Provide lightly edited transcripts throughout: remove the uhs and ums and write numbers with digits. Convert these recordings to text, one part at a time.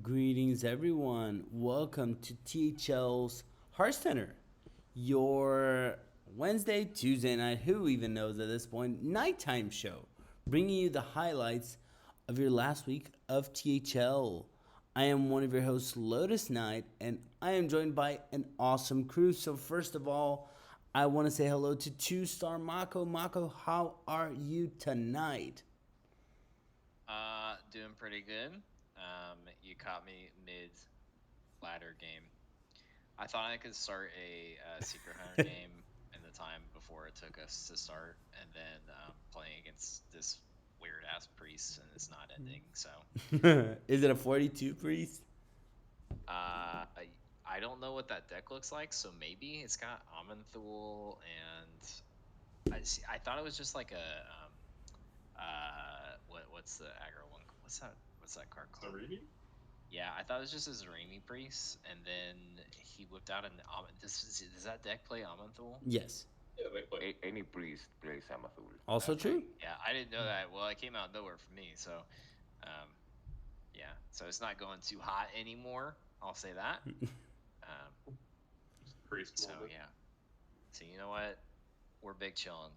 Greetings, everyone. Welcome to THL's Hearthcenter, your Wednesday, Tuesday night, who even knows at this point, nighttime show, bringing you the highlights of your last week of THL. I am one of your hosts, Lotus Knight, and I am joined by an awesome crew. So, first of all, I want to say hello to two-star Mako. Mako, how are you tonight? Doing pretty good. You caught me mid ladder game. I thought I could start a Secret Hunter game in the time before it took us to start, and then playing against this weird ass priest, and it's not ending. So, Is it a 42 priest? I don't know what that deck looks like. So maybe it's got Amanthul, and I thought it was just like a what's the aggro one? What's that card called? Yeah, I thought it was just a Zaremi priest, and then he whipped out an does that deck play Amanthul? Yes. Any priest plays Amathul. Also Okay, true? yeah, I didn't know that. Well, it came out of nowhere for me, so um, yeah, so it's not going too hot anymore. I'll say that. Priest So yeah, so you know what, we're big chillin'.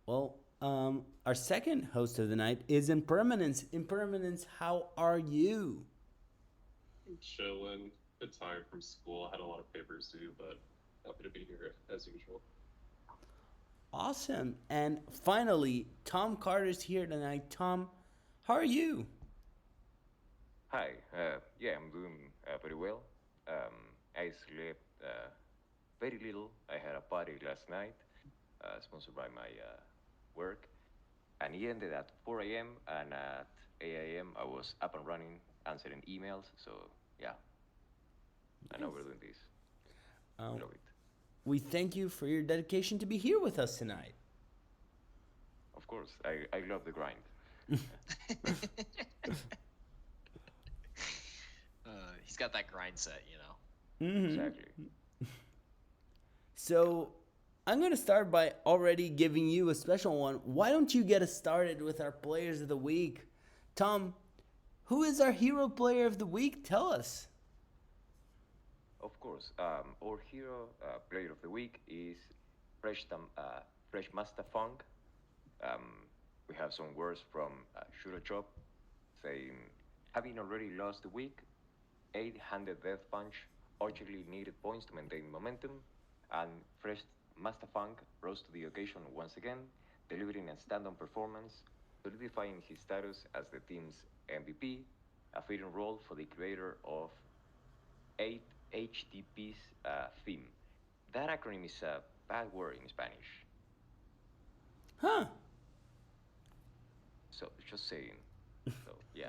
Well, our second host of the night is Impermanence. Impermanence, how are you? Chilling. Bit tired from school. I had a lot of papers due, but happy to be here as usual. Awesome. And finally, Tom Carter's here tonight. Tom, how are you? Hi. Yeah, I'm doing very well. I slept very little. I had a party last night, sponsored by my work, and it ended at 4 a.m. and at 8 a.m. I was up and running, answering emails. So yeah, I know we're doing this. Um, Love it. we thank you for your dedication to be here with us tonight. Of course, I love the grind. He's got that grind set, you know. Exactly. So, I'm going to start by already giving you a special one. Why don't you get us started with our players of the week? Tom, who is our hero player of the week? Tell us. Of course, our hero player of the week is Fresh Master Funk. Um, we have some words from Shuro Chop saying, having already lost the week, 8-handed Death Punch urgently needed points to maintain momentum, and Fresh Master Funk rose to the occasion once again, delivering a stand-on performance, solidifying his status as the team's MVP, a fitting role for the creator of 8 HTTP's theme. That acronym is a bad word in Spanish. Huh. So just saying. So yeah,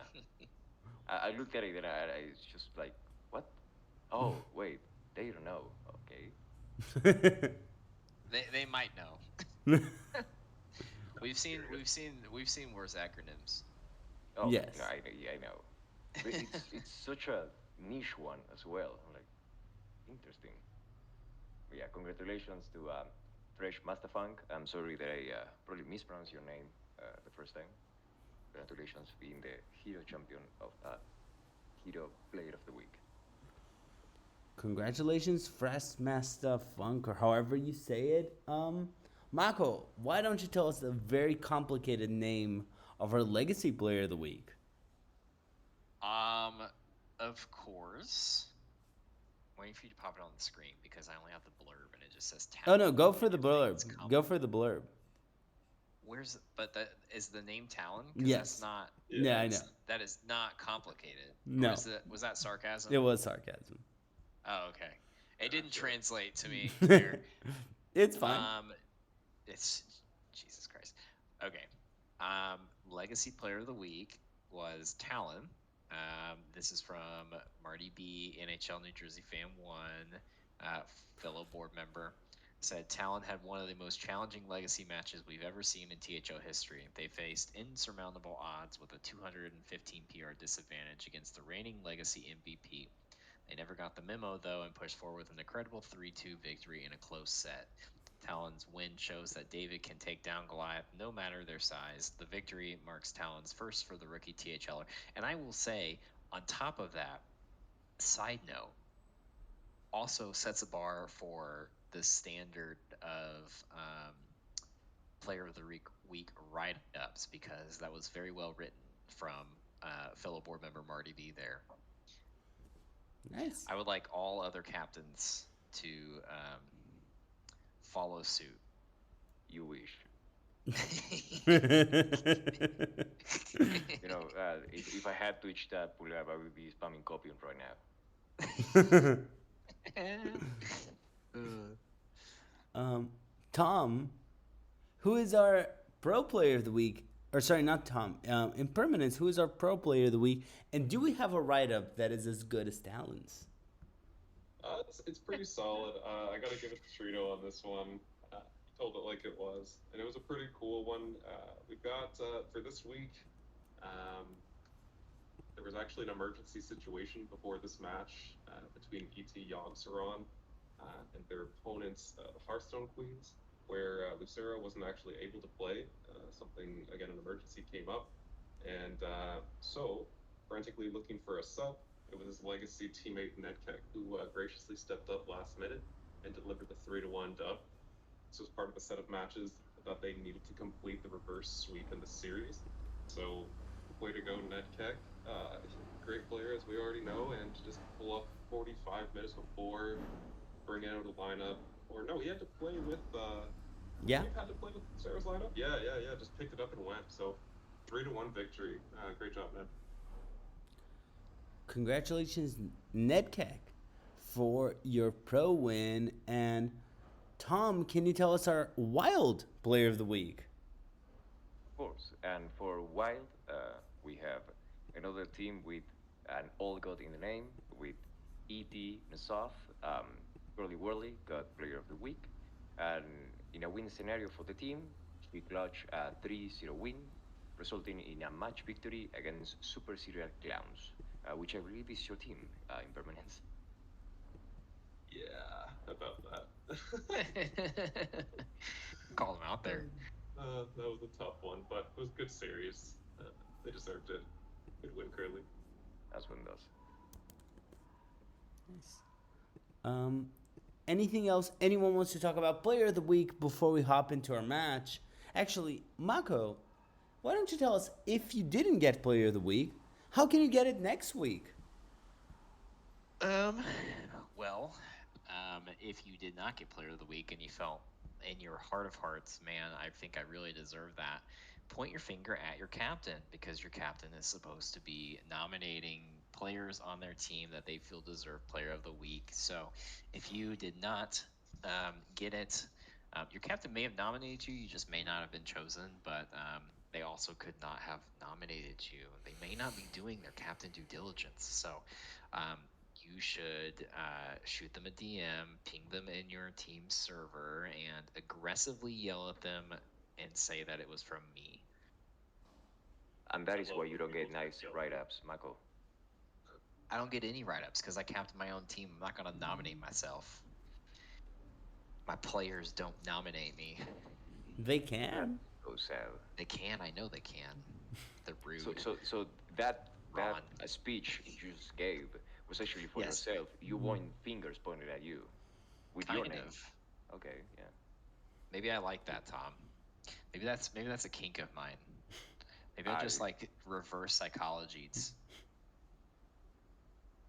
I looked at it and I was just like, what? Oh wait, they don't know. Okay. They might know. We've seen worse acronyms. Oh Yes. no, I know. But it's such a niche one as well. I'm like, interesting. But yeah, congratulations to Fresh Master Funk. I'm sorry that I probably mispronounced your name the first time. Congratulations being the hero champion of hero player of the week. Congratulations, Fresh Master Funk, or however you say it. Mako, why don't you tell us the very complicated name of our legacy player of the week? Um, of course. Waiting for you to pop it on the screen because I only have the blurb and it just says Oh Talon. no, go for and the you're saying blurb. it's Go for the blurb. But that is the name Talon? Because Yes. that's not. Yeah, I know. That is not complicated. No. Was that sarcasm? It was sarcasm. Oh, okay. It didn't translate to me here. It's fine. It's Jesus Christ. Okay. Legacy Player of the Week was Talon. This is from Marty B, NHL New Jersey Fan 1, fellow board member. Said Talon had one of the most challenging legacy matches we've ever seen in THO history. They faced insurmountable odds with a 215 PR disadvantage against the reigning legacy MVP. They never got the memo, though, and pushed forward with an incredible 3-2 victory in a close set. Talon's win shows that David can take down Goliath no matter their size. The victory marks Talon's first for the rookie THLer. And I will say, on top of that, side note, also sets a bar for the standard of Player of the Week write-ups, because that was very well written from fellow board member Marty B there. Nice. I would like all other captains to follow suit. You wish. Yeah. You know, if I had Twitch that pull up, I would be spamming copium right now. Tom, who is our pro player of the week? Or sorry, not Tom. Impermanence, who is our pro player of the week? And do we have a write-up that is as good as Talon's? It's pretty solid. I got to give it to Trito on this one. He told it like it was, and it was a pretty cool one. We've got for this week. There was actually an emergency situation before this match between ET Yogg-Saron and their opponents, the Hearthstone Queens, where Lucero wasn't actually able to play. Something, again, an emergency came up. And so, frantically looking for a sub, it was his legacy teammate Nedkek who graciously stepped up last minute and delivered the 3-1 dub. This was part of a set of matches that they needed to complete the reverse sweep in the series. So, way to go, Nedkek. Great player, as we already know, and to just pull up 45 minutes before, bring out a lineup. Or no, he had to play with. Yeah. He had to play with Sarah's lineup. Yeah. Just picked it up and went. So, 3-1 victory. Great job, Ned. Congratulations, Nedkek, for your pro win. And Tom, can you tell us our wild player of the week? Of course. And for Wild, we have another team with an all god in the name, with E.T. Nasaf. Curly Whirly got player of the week. And in a win scenario for the team, we clutched a 3-0 win, resulting in a match victory against Super Serial Clowns, which I believe is your team, Impermanence. Yeah, about that. Call him out there. That was a tough one, but it was a good series. They deserved it. Good win, Curly. That's what it does. Nice. Anything else anyone wants to talk about player of the week before we hop into our match? Actually, Mako, why don't you tell us, if you didn't get player of the week, how can you get it next week? Well, if you did not get player of the week and you felt in your heart of hearts, man, I think I really deserve that, point your finger at your captain, because your captain is supposed to be nominating players on their team that they feel deserve player of the week. So if you did not get it, your captain may have nominated you, you just may not have been chosen, but they also could not have nominated you. They may not be doing their captain due diligence. So you should shoot them a DM, ping them in your team server, and aggressively yell at them and say that it was from me. And that is why you don't get nice write-ups, Mako. I don't get any write-ups because I captain my own team. I'm not going to nominate myself. My players don't nominate me. They can. So sad. They can. I know they can. They're rude. So that Ron. speech you just gave was actually for Yes. yourself. You want fingers pointed at you with your Kind name. of. Okay, yeah. Maybe I like that, Tom. Maybe that's a kink of mine. Maybe I just like reverse psychologies.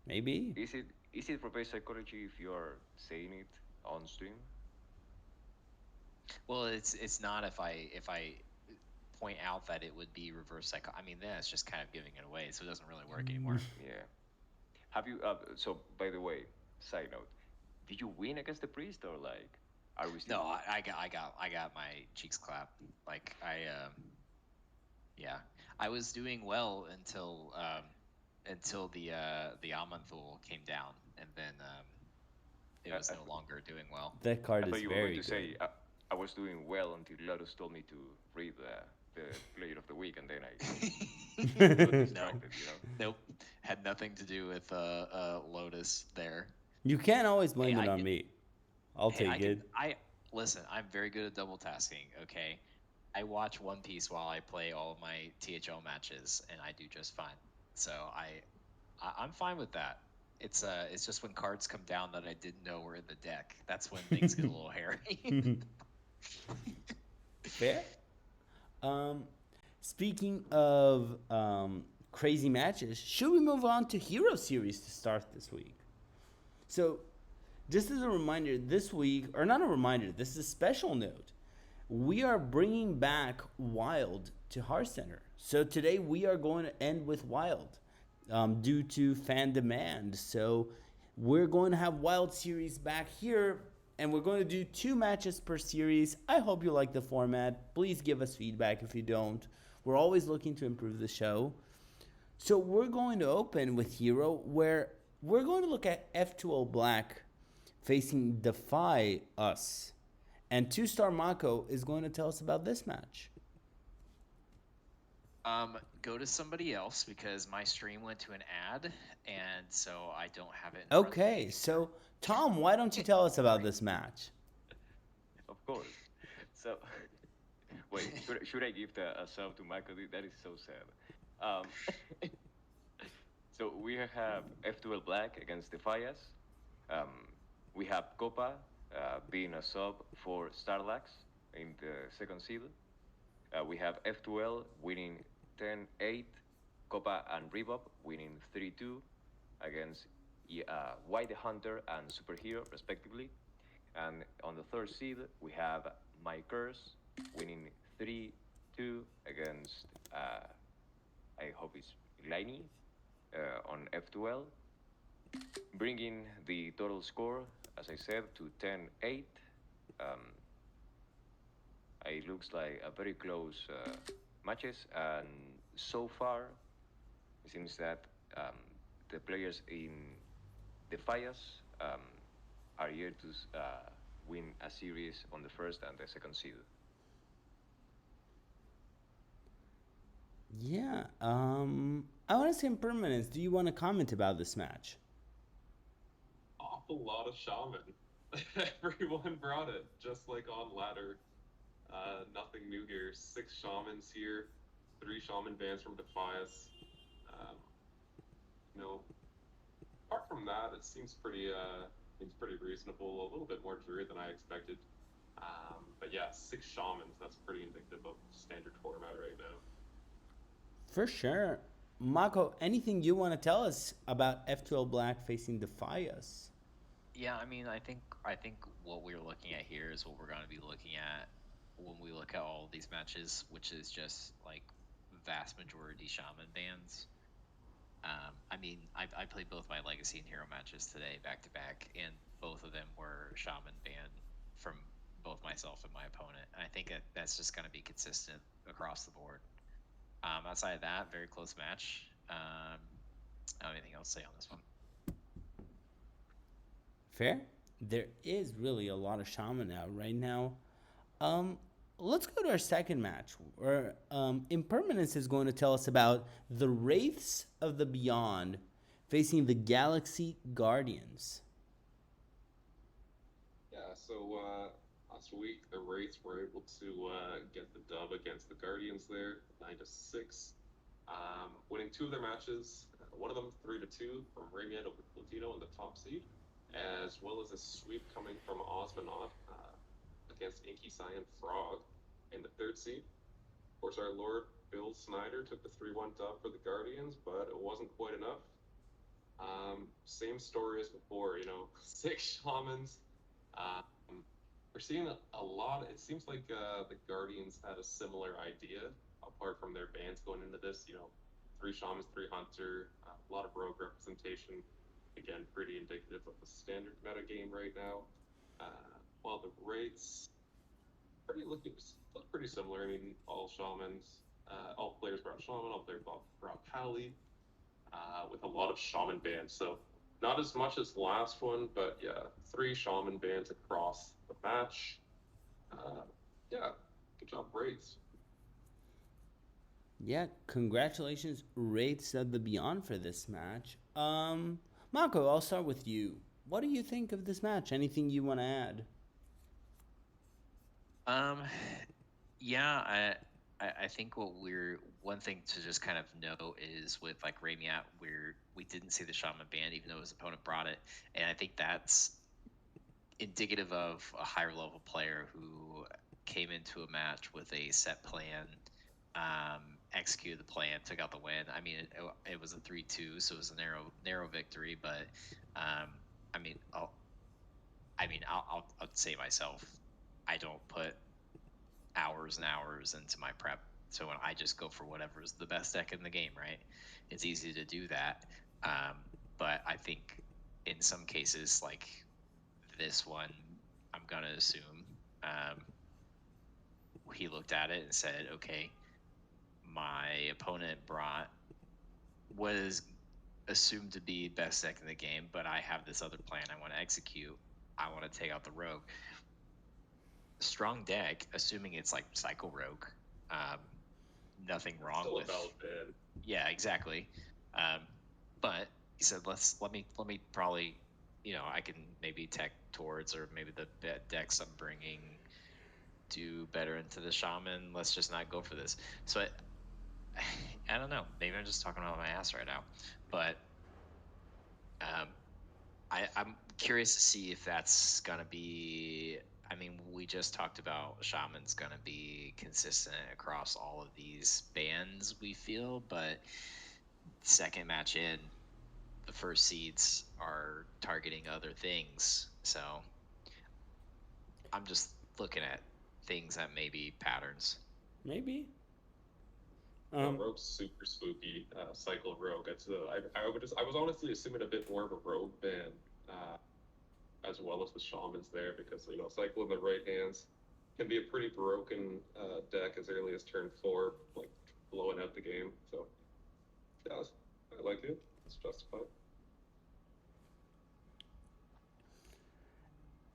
Maybe. Is it reverse psychology if you are saying it on stream? Well, it's not if I point out that it would be reverse psycho. I mean, then it's just kind of giving it away, so it doesn't really work anymore. Yeah. Have you? So by the way, side note, did you win against the priest or like? Are we still? No, I got my cheeks clapped. Like yeah, I was doing well until the Amanthul came down, and then it was no longer doing well. That card I is thought you were very going to good. say I was doing well until Lotus told me to read the player of the week, and then I got distracted. You know. Nope, had nothing to do with Lotus there. You can't always blame Hey, it I on can- me. I'll take it. Listen, I'm very good at double tasking. Okay, I watch One Piece while I play all of my THL matches, and I do just fine. So I'm fine with that. It's just when cards come down that I didn't know were in the deck. That's when things get a little hairy. Fair. Um, Speaking of crazy matches, should we move on to Hero Series to start this week? So, just as a reminder, this week, or not a reminder, this is a special note. We are bringing back Wild to Hearthcenter. So today we are going to end with Wild due to fan demand. So we're going to have Wild Series back here, and we're going to do 2 matches per series. I hope you like the format. Please give us feedback if you don't. We're always looking to improve the show. So we're going to open with Hero, where we're going to look at F2O Black facing Defy Us. And 2-star Mako is going to tell us about this match. Go to somebody else because my stream went to an ad, and so I don't have it in front of me. Okay, so Tom, why don't you tell us about this match? Of course. So, wait, should I give a sub to Michael? That is so sad. Um, so we have F2L Black against Defias. We have Copa being a sub for Starlax in the second seed. We have F2L winning 10-8, Copa and Rebop winning 3-2 against White the Hunter and Superhero, respectively. And on the third seed, we have My Curse winning 3-2 against, I hope it's Laini on F2L, bringing the total score, as I said, to 10-8. It looks like a very close matches, and so far, it seems that the players in Defias are here to win a series on the first and the second seed. Yeah, I want to say Impermanence. Do you want to comment about this match? Awful lot of shaman. Everyone brought it, just like on ladder. Nothing new here. 6 shamans here, 3 shaman bands from Defias. You know, apart from that, it seems pretty reasonable. A little bit more dreary than I expected. But yeah, 6 shamans. That's pretty indicative of standard format right now. For sure. Mako, anything you want to tell us about F2L Black facing Defias? Yeah, I mean, I think what we're looking at here is what we're going to be looking at when we look at all these matches, which is just like vast majority shaman bands. I mean, I played both my Legacy and Hero matches today back to back, and both of them were shaman banned from both myself and my opponent. And I think that's just going to be consistent across the board. Outside of that, very close match. I don't have anything else to say on this one. Fair. There is really a lot of shaman out right now. Let's go to our second match, where Impermanence is going to tell us about the Wraiths of the Beyond facing the Galaxy Guardians. Yeah, so last week the Wraiths were able to get the dub against the Guardians there, 9-6, winning 2 of their matches. One of them 3-2 from Ramian over Platino in the top seed, as well as a sweep coming from Osmonaut against Inky Cyan Frog in the third seed. Of course, our Lord Bill Snyder took the 3-1 dub for the Guardians, but it wasn't quite enough. Same story as before, 6 shamans. We're seeing a lot. It seems like the Guardians had a similar idea, apart from their bans going into this. 3 shamans, 3 hunter, a lot of rogue representation. Again, pretty indicative of the standard meta game right now. While the rates look pretty similar. I mean, all shamans, all players brought shaman, all players brought Pally, with a lot of shaman bands. So not as much as the last one, but yeah, 3 shaman bands across the match. Yeah, good job, Wraiths. Yeah, congratulations, Wraiths of the Beyond, for this match. Mako, I'll start with you. What do you think of this match? Anything you want to add? Um, yeah, I think what we're one thing to just kind of know is with like Ramiat, where we didn't see the Shaman band, even though his opponent brought it, and I think that's indicative of a higher level player who came into a match with a set plan, executed the plan, took out the win. I mean, it was a 3-2, so it was a narrow victory, but um, I mean, I'll say myself, I don't put hours and hours into my prep. So when I just go for whatever is the best deck in the game, right? It's easy to do that. Um, but I think in some cases, like this one, I'm gonna assume um, he looked at it and said, "Okay, my opponent brought was assumed to be best deck in the game, but I have this other plan I want to execute. I want to take out the rogue. Strong deck, assuming it's like Cycle Rogue. Um, Nothing It's wrong still a with, valid ban. yeah, exactly. Um, but he said, let me probably, I can maybe tech towards, or maybe the decks I'm bringing do better into the shaman. Let's just not go for this. So I don't know. Maybe I'm just talking about my ass right now, but um, I'm curious to see if that's gonna be. I mean, we just talked about shaman's gonna be consistent across all of these bands. We feel, but second match in, the first seeds are targeting other things. So I'm just looking at things that may be patterns. Maybe. No, Um, Rogue's super spooky. Cycle of Rogue. I was honestly assuming a bit more of a Rogue ban, uh, as well as the Shamans there, because Cycle in the right hands can be a pretty broken deck as early as turn 4, like blowing out the game. So yeah, I like it. It's justified.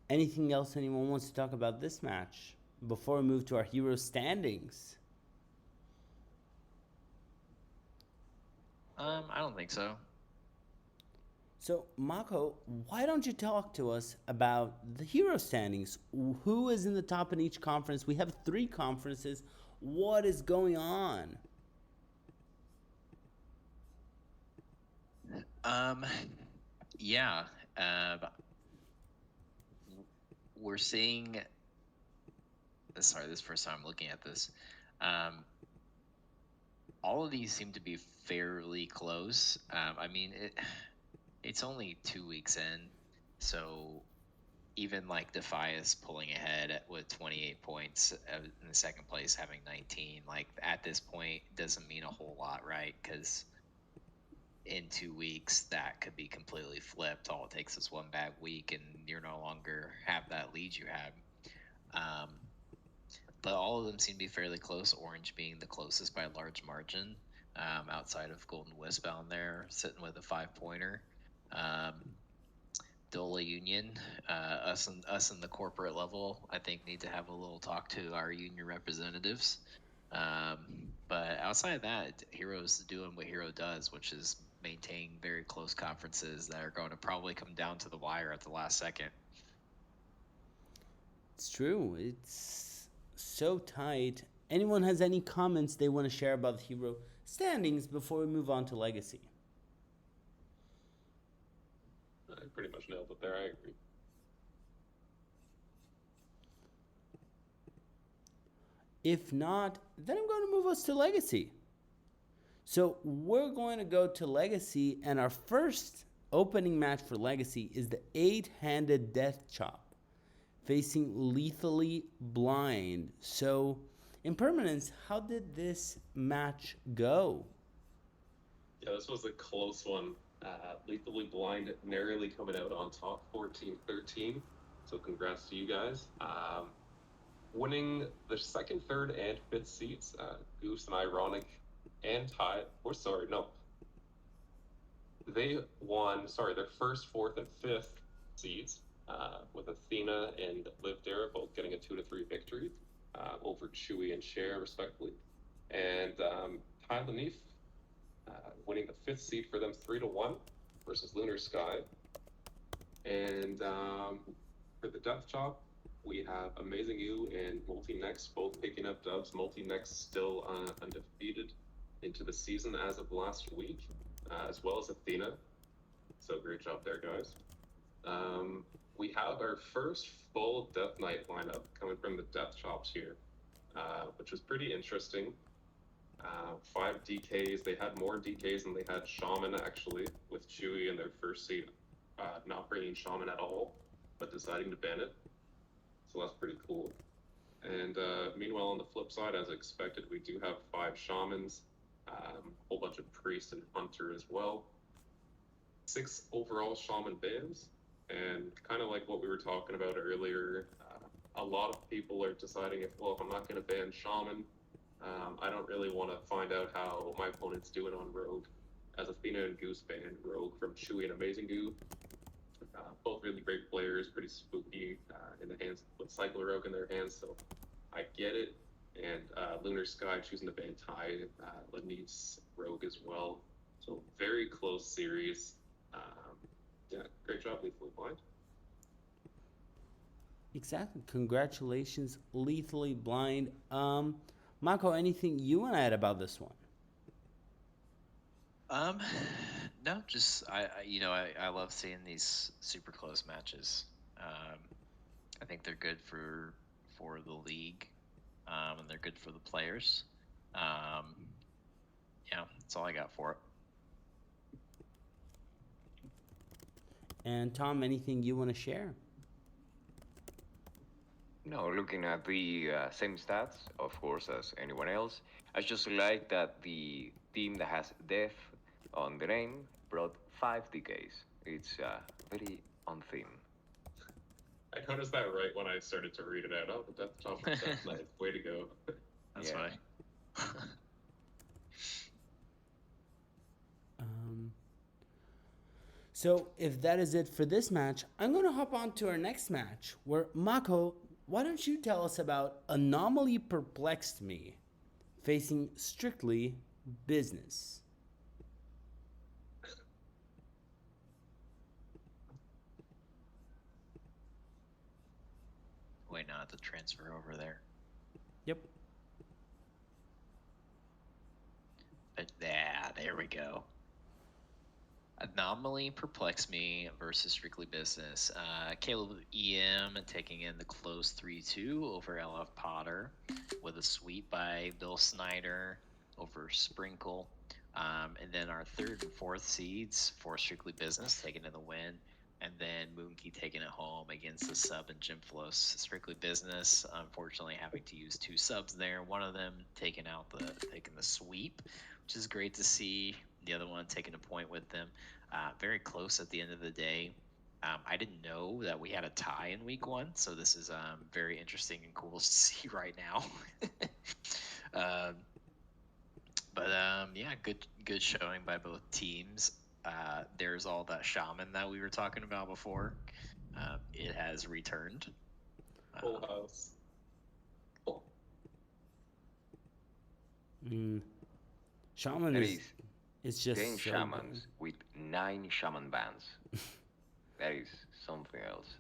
anything else anyone wants to talk about this match before we move to our hero standings? I don't think so. So, Mako, why don't you talk to us about the hero standings? Who is in the top in each conference? We have 3 conferences. What is going on? Um, yeah. Um, we're seeing. Sorry, this is the first time I'm looking at this. Um, all of these seem to be fairly close. I mean, it's only 2 weeks in, so even like Defias pulling ahead with 28 points in the second place, having 19, like at this point doesn't mean a whole lot, right? Because in 2 weeks that could be completely flipped. All it takes is one bad week, and you're no longer have that lead you had. Um, but all of them seem to be fairly close. Orange being the closest by a large margin, outside of Golden Wisp down there, sitting with a 5 pointer. Um, Dola Union, us in the corporate level, I think need to have a little talk to our union representatives. Um, but outside of that, Hero's doing what Hero does, which is maintain very close conferences that are going to probably come down to the wire at the last second. It's true. It's so tight. Anyone has any comments they want to share about the hero standings before we move on to legacy? I pretty much nailed it there. I agree. If not, then I'm going to move us to legacy. So we're going to go to legacy, and our first opening match for legacy is the 8-handed death chop facing lethally blind. So, Impermanence, how did this match go? Yeah, this was a close one. Lethally Blind narrowly coming out on top, 14-13. So congrats to you guys. Winning the second, third, and fifth seats. Goose and Ironic and Ty. Or sorry, no. They won, their first, fourth, and fifth seeds, with Athena and Liv Dara both getting a 2-3 victory over Chewy and Cher, respectively. And Ty Lanif winning the fifth seed for them 3-1 versus Lunar Sky. And for the Death Chop, we have Amazing You and Multi-Nex both picking up dubs. Multi-Nex still undefeated into the season as of last week, as well as Athena. So great job there, guys. We have our first full Death Knight lineup coming from the Death Shops here, which was pretty interesting. 5 DKs. They had more DKs than they had Shaman, actually, with Chewy in their first seed not bringing Shaman at all, but deciding to ban it. So that's pretty cool. And meanwhile, on the flip side, as expected, we do have 5 Shamans, a whole bunch of Priest and Hunter as well. 6 overall Shaman bans, and kind of like what we were talking about earlier, a lot of people are deciding if I'm not going to ban Shaman, I don't really want to find out how my opponent's doing on Rogue, as Athena and Goose banned Rogue from Chewy and Amazing Goo. Both really great players, pretty spooky in the hands with Cycle Rogue in their hands, so I get it. And Lunar Sky choosing to ban Ty, Lenise Rogue as well. So very close series. Yeah, great job, Lethally Blind. Exactly. Congratulations, Lethally Blind. Mako, anything you want to add about this one? No, just I love seeing these super close matches. I think they're good for the league, and they're good for the players. Yeah, that's all I got for it. And Tom, anything you want to share? No, looking at the same stats, of course, as anyone else. I just like that the team that has Death on the name brought 5 DKs. It's very on theme. I noticed that right when I started to read it out. Oh, the Death Top of Death Knight. Way to go. That's Yeah. funny. So if that is it for this match, I'm going to hop on to our next match where, Mako, why don't you tell us about Anomaly Perplexed Me facing Strictly Business? Wait, not the transfer over there. Yep. But yeah, there we go. Anomaly Perplex Me versus Strictly Business. Caleb EM taking in the close 3-2 over LF Potter with a sweep by Bill Snyder over Sprinkle. And then our 3rd and 4th seeds for Strictly Business taking in the win. And then Moonkey taking it home against the sub and Jim Floss. Strictly Business, unfortunately, having to use 2 subs there. One of them taking the sweep, which is great to see. The other one taking a point with them. Very close at the end of the day. I didn't know that we had a tie in week 1, so this is very interesting and cool to see right now. Yeah, good showing by both teams. There's all that shaman that we were talking about before. It has returned. Full house. Cool. Shaman That is it's just 10 so shamans good. with 9 shaman bands. That is something else.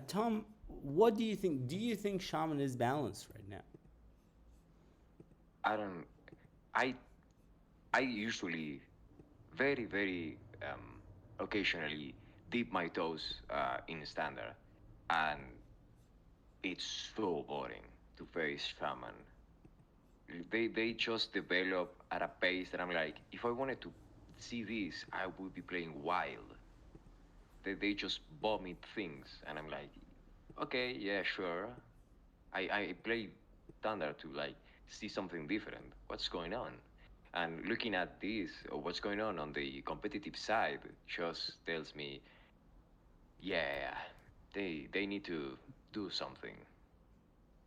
Tom, what do you think? Do you think Shaman is balanced right now? I usually very occasionally dip my toes in standard, and it's so boring to face shaman. They just develop at a pace that I'm like, if I wanted to see this, I would be playing wild. They just vomit things, and I'm like, okay, yeah, sure. I play Thunder to like see something different. What's going on? And looking at this, or what's going on the competitive side, just tells me, yeah, they need to do something.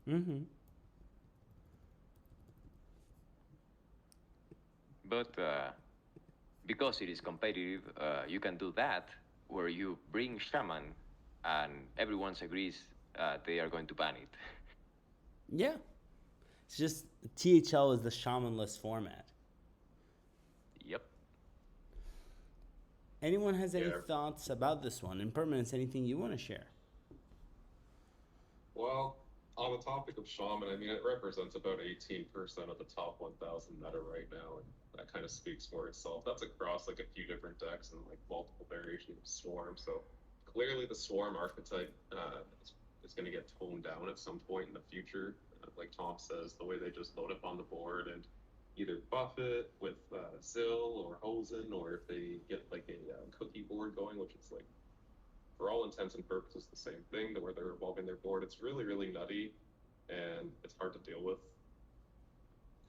Mm-hmm. But because it is competitive, you can do that where you bring shaman, and everyone agrees they are going to ban it. Yeah. It's just THL is the shamanless format. Yep. Anyone has any Yeah. thoughts about this one? Impermanence, anything you want to share? Well, on the topic of Shaman, I mean, it represents about 18% of the top 1,000 meta right now, and that kind of speaks for itself. That's across like a few different decks and like multiple variations of Swarm. So clearly, the Swarm archetype is going to get toned down at some point in the future. Like Tom says, the way they just load up on the board and either buff it with Zill or Hosen, or if they get like a cookie board going, which is like for all intents and purposes the same thing, to where they're evolving their board. It's really, really nutty, and it's hard to deal with.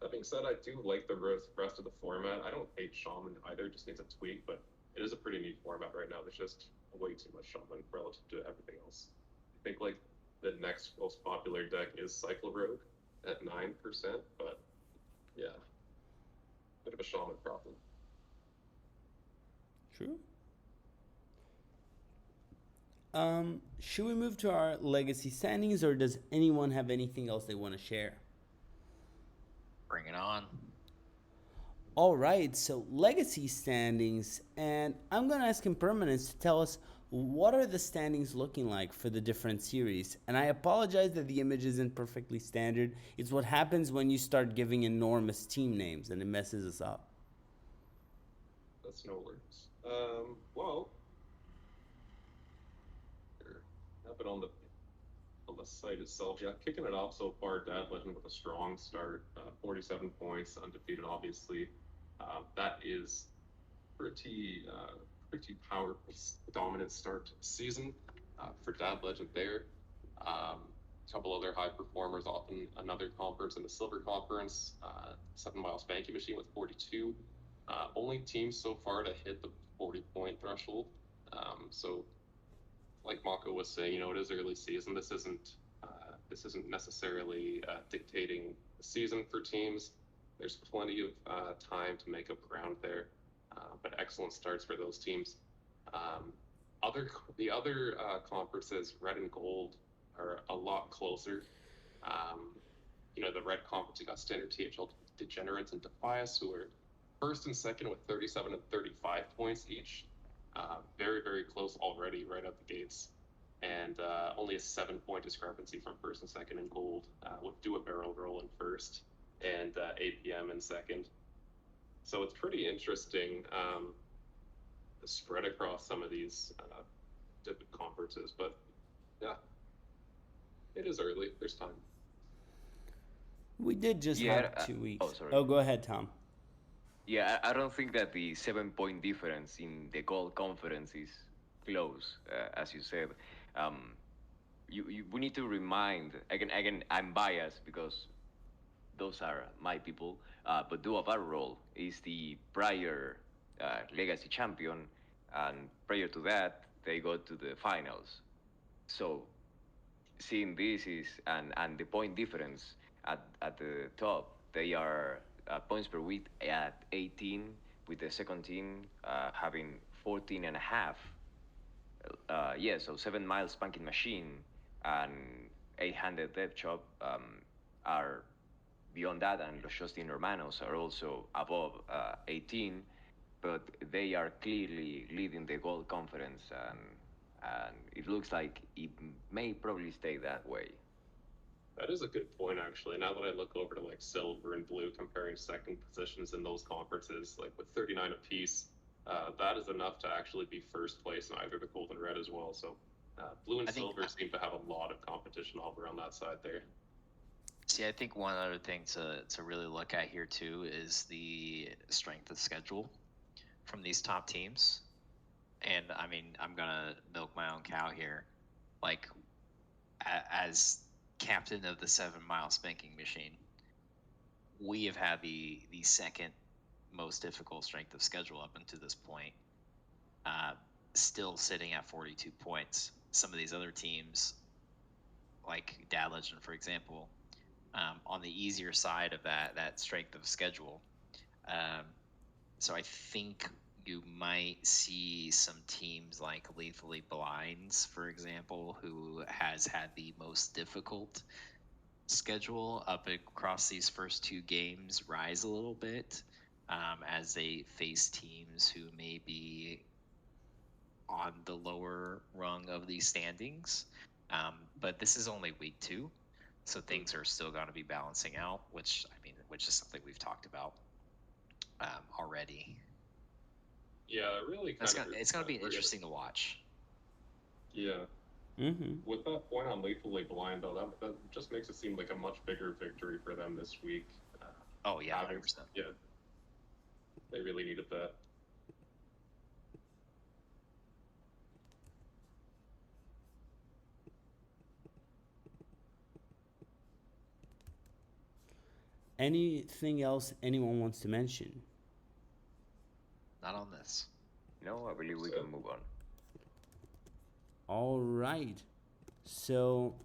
That being said, I do like the rest of the format. I don't hate Shaman either, it just needs a tweak, but it is a pretty neat format right now. There's just way too much Shaman relative to everything else. I think like the next most popular deck is Cycle Rogue at 9%, but yeah, bit of a Shaman problem. True. Should we move to our legacy standings, or does anyone have anything else they want to share? Bring it on. All right, so legacy standings, and I'm gonna ask Impermanence to tell us what are the standings looking like for the different series. And I apologize that the image isn't perfectly standard. It's what happens when you start giving enormous team names, and it messes us up. That's no worries. Well, here, have it on the site itself. Yeah, kicking it off so far, Dad Legend with a strong start, 47 points, undefeated, obviously. That is pretty powerful, dominant start to the season for Dad Legend there. A couple other high performers off in another conference, in the Silver Conference, 7 Mile Spanky Machine with 42. Only team so far to hit the 40-point threshold. So like Mako was saying, it is early season. This isn't necessarily dictating the season for teams. There's plenty of time to make up ground there, but excellent starts for those teams. The other conferences, Red and Gold, are a lot closer. The Red Conference, you got Standard, THL Degenerates, and Defias, who are first and second with 37 and 35 points each. Very, very close already right out the gates. And only a 7-point discrepancy from first and second in Gold, with Do a Barrel Roll in first and APM in second. So it's pretty interesting, the spread across some of these different conferences. But yeah, it is early. There's time. We did just Yeah, have 2 weeks. oh, sorry. Oh, go ahead, Tom. Yeah, I don't think that the 7-point difference in the Gold Conference is close, as you said. We need to remind again. I'm biased because those are my people. But Do a Barrel Roll is the prior legacy champion, and prior to that, they go to the finals. So seeing this is and the point difference at the top, they are points per week at 18, with the second team having 14 and a half. So 7 Miles Spanking Machine and 800 Death Chop are beyond that, and Los Justin Hermanos are also above 18, but they are clearly leading the Gold Conference, and it looks like it may probably stay that way. That is a good point, actually. Now that I look over to like Silver and Blue, comparing second positions in those conferences, like with 39 apiece, that is enough to actually be first place in either the Gold and Red as well. So Blue and Silver seem to have a lot of competition all around that side there. See, I think one other thing to really look at here too is the strength of schedule from these top teams. And I mean, I'm gonna milk my own cow here. Like, as captain of the 7 Mile Spanking Machine, we have had the second most difficult strength of schedule up until this point. Still sitting at 42 points. Some of these other teams, like Dad Legend, for example, on the easier side of that strength of schedule. So I think you might see some teams like Lethally Blinds, for example, who has had the most difficult schedule up across these first 2 games, rise a little bit as they face teams who may be on the lower rung of these standings. But this is only week 2, so things are still going to be balancing out, which is something we've talked about already. Yeah, it really kind of It's gonna be interesting to watch. Yeah. Mm-hmm. With that point on Lethally Blind, though, that just makes it seem like a much bigger victory for them this week. Oh yeah, having, 100%. yeah, they really needed that. Anything else anyone wants to mention? Not on this. No, I believe we can move on. All right. So,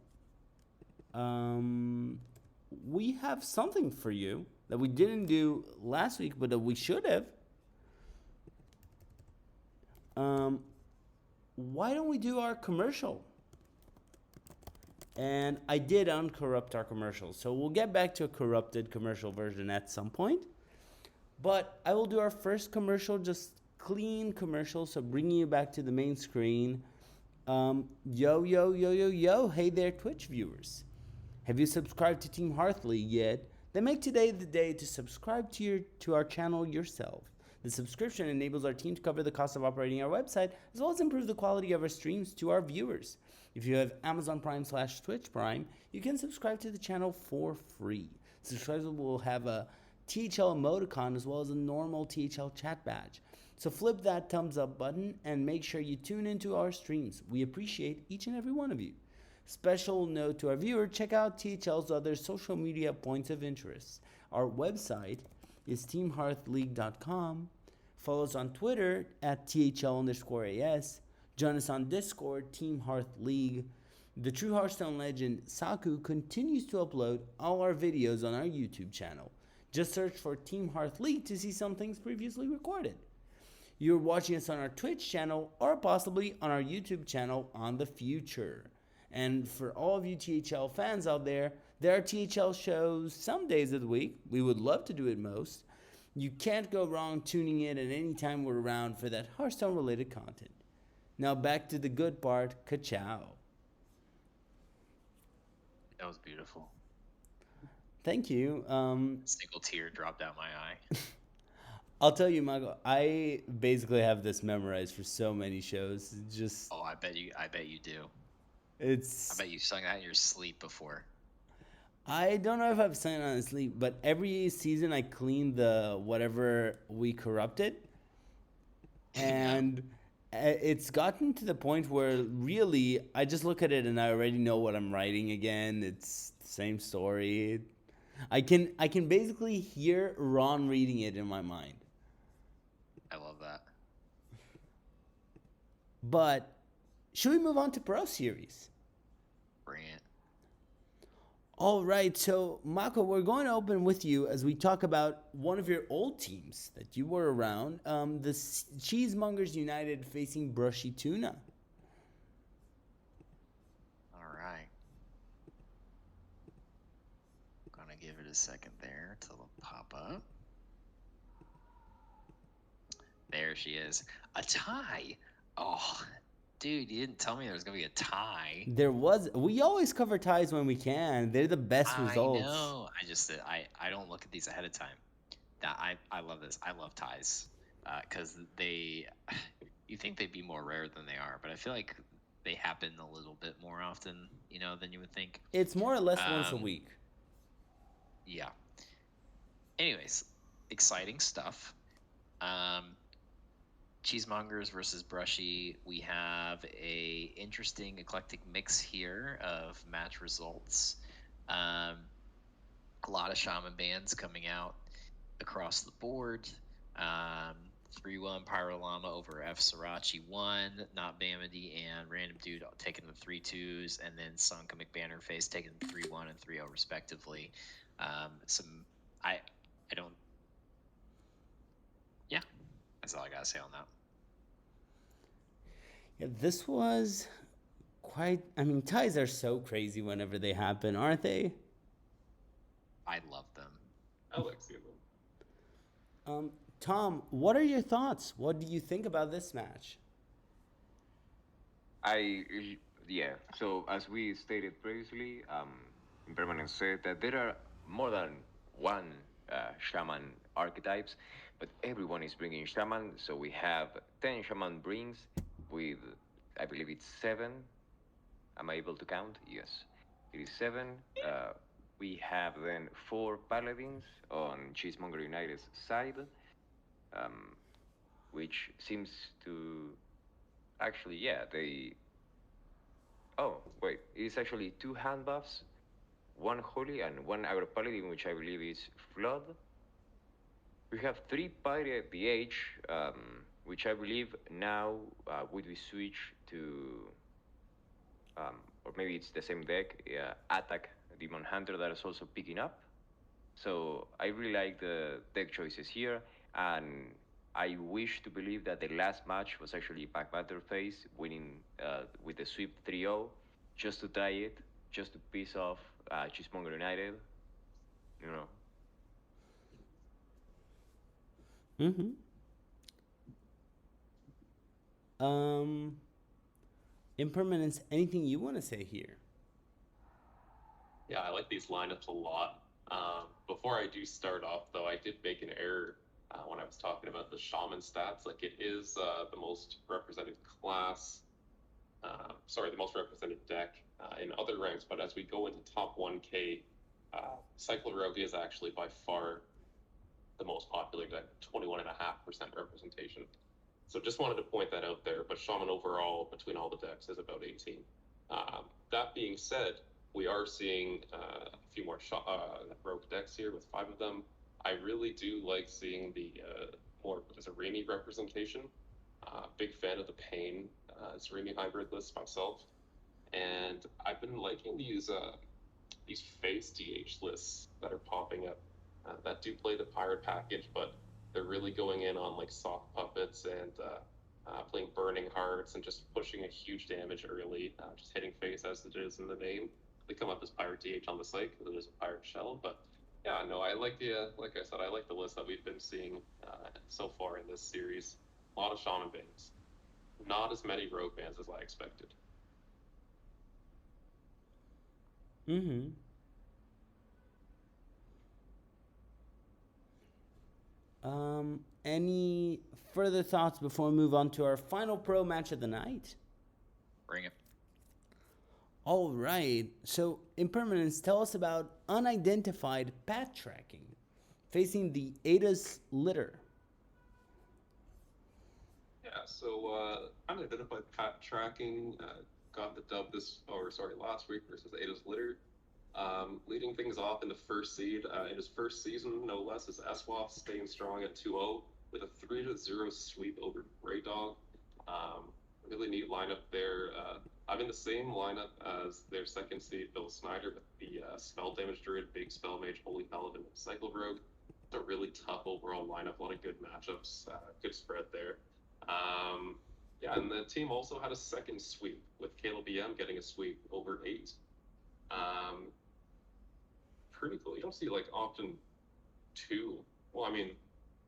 we have something for you that we didn't do last week, but that we should have. Why don't we do our commercial? And I did uncorrupt our commercial, so we'll get back to a corrupted commercial version at some point. But I will do our first commercial, just clean commercial, so bringing you back to the main screen. Yo, hey there, Twitch viewers. Have you subscribed to Team Hearth League yet? Then make today the day to subscribe to our channel yourself. The subscription enables our team to cover the cost of operating our website, as well as improve the quality of our streams to our viewers. If you have Amazon Prime/Twitch Prime, you can subscribe to the channel for free. Subscribers will have a THL emoticon as well as a normal THL chat badge. So flip that thumbs up button and make sure you tune into our streams. We appreciate each and every one of you. Special note to our viewer, check out THL's other social media points of interest. Our website is teamhearthleague.com. Follow us on Twitter at THL_AS. Join us on Discord, Team Hearth League. The true Hearthstone legend, Saku, continues to upload all our videos on our YouTube channel. Just search for Team Hearth League to see some things previously recorded. You're watching us on our Twitch channel or possibly on our YouTube channel on the future. And for all of you THL fans out there are THL shows some days of the week. We would love to do it most. You can't go wrong tuning in at any time we're around for that Hearthstone related content. Now back to the good part, ka-chow. That was beautiful. Thank you. Single tear dropped down my eye. I'll tell you, Michael, I basically have this memorized for so many shows. Just Oh, I bet you do. I it's bet you sung that in your sleep before. I don't know if I've sung it on sleep, but every season I clean the whatever we corrupted. And it's gotten to the point where really I just look at it and I already know what I'm writing again. It's the same story. I can basically hear Ron reading it in my mind. I love that. But should we move on to Pro Series? Bring it. All right, so Mako, we're going to open with you as we talk about one of your old teams that you were around, the Cheesemongers United facing Brushy Tuna. All right. Gonna give it a second there till it'll pop up. There she is. A tie. Oh, dude, you didn't tell me there was gonna be a tie. We always cover ties when we can. They're the best results. I know. I don't look at these ahead of time. I love this. I love ties because you think they'd be more rare than they are, but I feel like they happen a little bit more often, than you would think. It's more or less once a week. Yeah. Anyways, exciting stuff. Cheesemongers versus Brushy. We have a interesting eclectic mix here of match results. A lot of shaman bands coming out across the board. 3-1 Pyrolama over F Srirachi 1, Not Bamity and Random Dude taking the 3-2s, and then Sunka McBannerface taking 3-1 and 3-0 respectively. I don't. Yeah, that's all I gotta say on that. Yeah, this was quite. I mean, ties are so crazy whenever they happen, aren't they? I love them. I like seeing them. Tom, what are your thoughts? What do you think about this match? I Yeah. So as we stated previously, Impermanence said that there are more than one shaman archetypes, but everyone is bringing shaman. So we have 10 shaman brings with, I believe it's seven. Am I able to count? Yes, it is seven. We have then four paladins on Cheesemonger United's side, um, which seems to actually, yeah, they. Oh, wait, it's actually two hand buffs, one holy and one agro paladin, which I believe is flood. We have three pirate BH, which I believe now would be switched to, or maybe it's the same deck, attack Demon Hunter that is also picking up. So I really like the deck choices here, and I wish to believe that the last match was actually Pac Butterface winning with the sweep 3-0, just to try it, just to piss off Cheesemonger United, you know. Mm-hmm. Um, Impermanence, anything you want to say here? Yeah, I like these lineups a lot. Before I do start off, though, I did make an error when I was talking about the shaman stats. Like, it is the most represented class, sorry, the most represented deck in other ranks, but as we go into top 1K, Cycler Rogue is actually by far the most popular deck, 21.5% representation. So just wanted to point that out there. But Shaman overall, between all the decks, is about 18. That being said, we are seeing a few more Rogue decks here with 5 of them. I really do like seeing the more Zaremi representation. Big fan of the Pain Zaremi hybrid list myself. And I've been liking these face DH lists that are popping up that do play the pirate package, but they're really going in on like soft puppets and playing burning hearts and just pushing a huge damage early, just hitting face as it is in the name. They come up as pirate DH on the site because it is a pirate shell, but yeah, no, I like the like I said, I like the list that we've been seeing so far in this series. A lot of shaman bans, not as many rogue bans as I expected. Mm-hmm. Any further thoughts before we move on to our final pro match of the night? Bring it. All right. So, Impermanence, tell us about unidentified path tracking facing the Ada's litter. Yeah, so unidentified pat tracking got the dub last week versus Ada's Litter. Leading things off in the first seed in his first season, no less, is SWAF staying strong at 2-0 with a 3-0 sweep over Grey Dog. Really neat lineup there. I'm in the same lineup as their second seed, Bill Snyder, with the Spell Damage Druid, Big Spell Mage, Holy Paladin, and Cycle Rogue. It's a really tough overall lineup, a lot of good matchups, good spread there. Yeah, and the team also had a second sweep with Caleb EM getting a sweep over 8. Pretty cool. You don't see like often two. Well, I mean,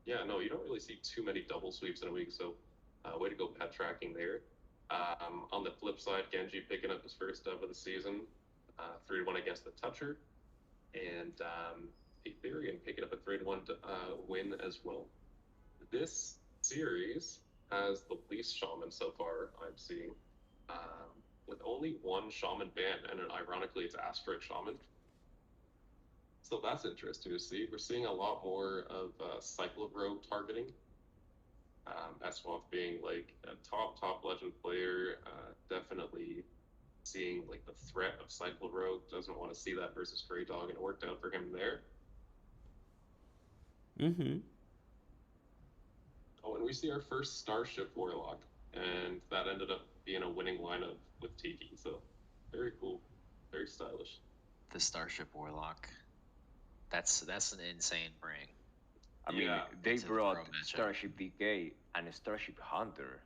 yeah, no, you don't really see too many double sweeps in a week. So, way to go, pet tracking there. On the flip side, Genji picking up his first dub of the season, 3-1 against the Toucher, and Ethereum picking up a 3-1 win as well. This series has the least shaman so far I'm seeing, with only one shaman ban, and ironically, it's Asteroid Shaman. So that's interesting to see. We're seeing a lot more of Cycle of Rogue targeting. Aswaf being like a top legend player, definitely seeing like the threat of Cycle of Rogue. Doesn't want to see that versus Grey Dog, and it worked out for him there. Mm-hmm. Oh, and we see our first Starship Warlock, and that ended up being a winning lineup with Tiki. So very cool, very stylish. The Starship Warlock. That's an insane bring. I mean, Yeah. they Into the brought pro matchup. Starship DK and Starship Hunter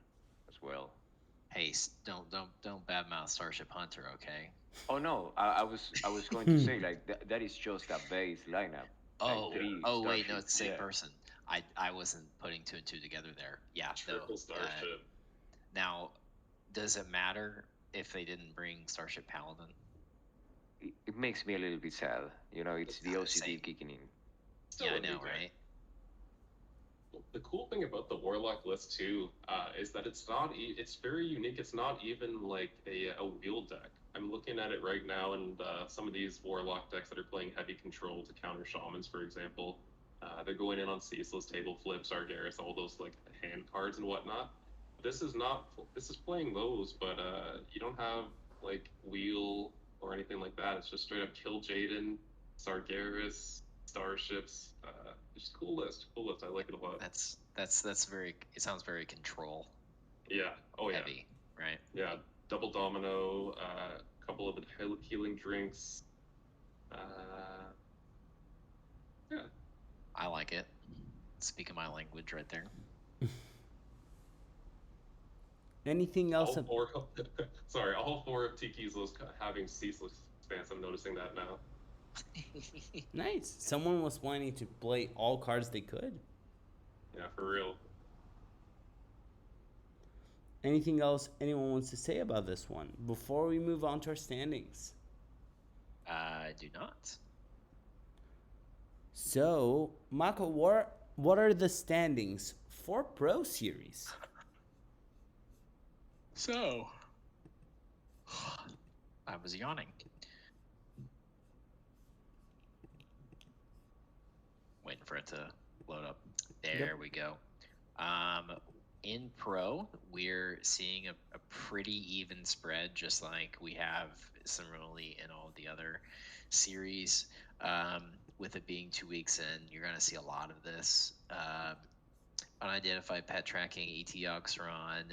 as well. Hey, don't badmouth Starship Hunter, okay? Oh no, I was going to say like that is just a base lineup. Oh, Like three wait, no, Starships, it's the same yeah. person. I wasn't putting two and two together there. Yeah, Triple no. Starship. Now, does it matter if they didn't bring Starship Paladin. It makes me a little bit sad. You know, it's the OCD Same. kicking in. Still Yeah, I a new know, deck. right? The cool thing about the Warlock list too is that it's not. It's very unique. It's not even like a wheel deck. I'm looking at it right now, and some of these Warlock decks that are playing heavy control to counter Shamans, for example, they're going in on Ceaseless, Table Flips, Argaris, all those like hand cards and whatnot. This is not. This is playing those, but you don't have like wheel or anything like that. It's just straight up kill Jaden, Sargeras, Starships. Just cool list. Cool list. I like it a lot. That's very. It sounds very control Yeah. Oh yeah. heavy, right? Yeah. Double domino. A couple of the healing drinks. Uh, yeah. I like it. Speaking my language right there. Anything else? All four. Sorry. All four of Tiki's list having ceaseless stance. I'm noticing that now. Nice. Someone was planning to play all cards they could. Yeah, for real. Anything else anyone wants to say about this one before we move on to our standings? I do not. So, Mako, what are the standings for Pro Series? So, I was yawning. Waiting for it to load up. There we go. In Pro, we're seeing a pretty even spread, just like we have similarly in all the other series. With it being 2 weeks in, you're going to see a lot of this. Unidentified pet tracking, ET Oxron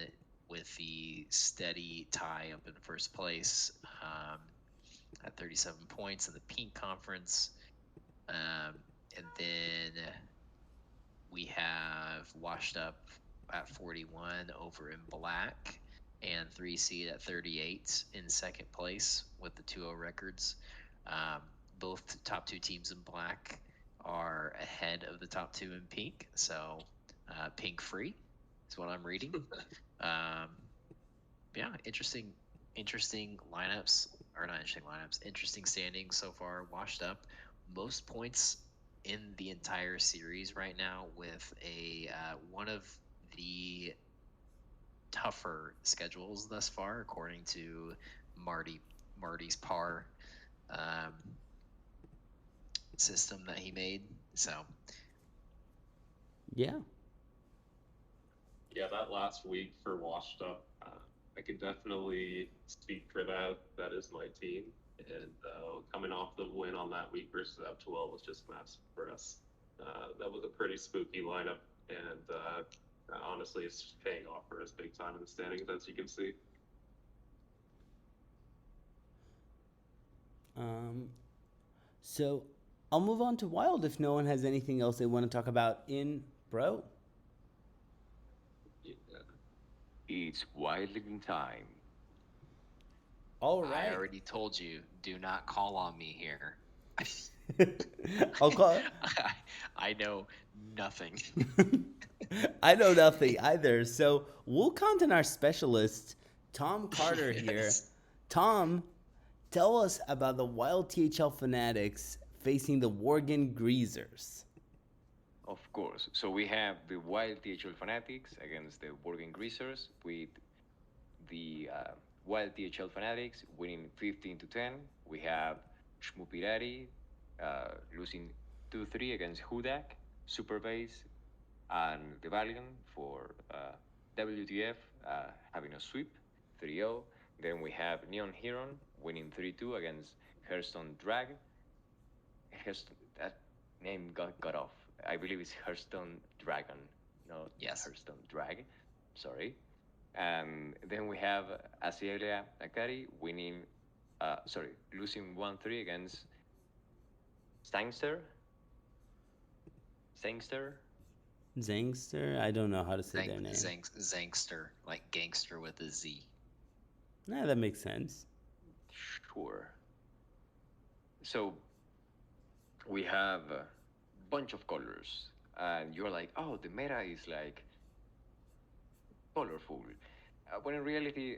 with the steady tie up in first place at 37 points in the Pink Conference. And then we have Washed Up at 41 over in Black, and 3 Seed at 38 in second place with the 2-0 records. Both top two teams in Black are ahead of the top two in Pink, so Pink free is what I'm reading. Yeah, interesting lineups, or not interesting lineups, interesting standings so far. Washed Up, most points in the entire series right now, with a one of the tougher schedules thus far, according to Marty's par system that he made. So Yeah. Yeah, that last week for Washed Up, I can definitely speak for that. That is my team. And coming off the win on that week versus F12 was just massive for us. That was a pretty spooky lineup, and honestly, it's paying off for us big time in the standings, as you can see. So I'll move on to Wild if no one has anything else they want to talk about in Pro. Yeah. It's wilding time. All right. I already told you, do not call on me here. I'll call. I know nothing. I know nothing either. So we'll count on our specialist, Tom Carter here. Yes. Tom, tell us about the Wild THL Fanatics facing the Worgen Greasers. Of course. So we have the Wild THL Fanatics against the Worgen Greasers, with the Wild THL Fanatics winning 15-10. We have Shmupirari losing 2-3 against Hudak, Super Base, and the Valiant for WTF having a sweep 3-0. Then we have Neon Heron winning 3-2 against Hearthstone Drag. That name got cut off. I believe it's Hearthstone Dragon, not Yes. Hearthstone Drag. Sorry. And then we have Asiela Akari winning, losing 1-3 against Stangster. Zangster? I don't know how to say their name. Zangster, like gangster with a Z. Nah, that makes sense. Sure. So we have a bunch of colors, and you're like, oh, the meta is like colorful. When in reality,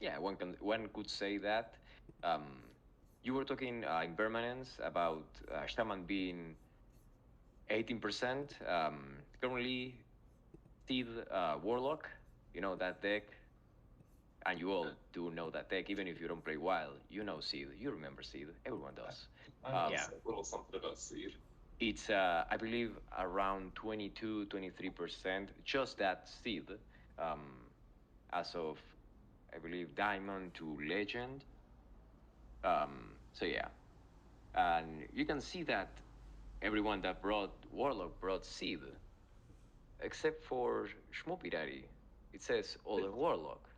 Yeah, one could say that. Um, you were talking in permanence about Shaman being 18%. Currently, Seed Warlock, you know that deck, and you all do know that deck, even if you don't play Wild. You know Seed, you remember Seed, everyone does. I know Yeah. a little something about Seed. It's, I believe, around 22, 23%, just that Seed, um, as of, I believe, Diamond to Legend. So yeah, and you can see that everyone that brought Warlock brought Seed, except for Shmopirari. It says Other Warlock.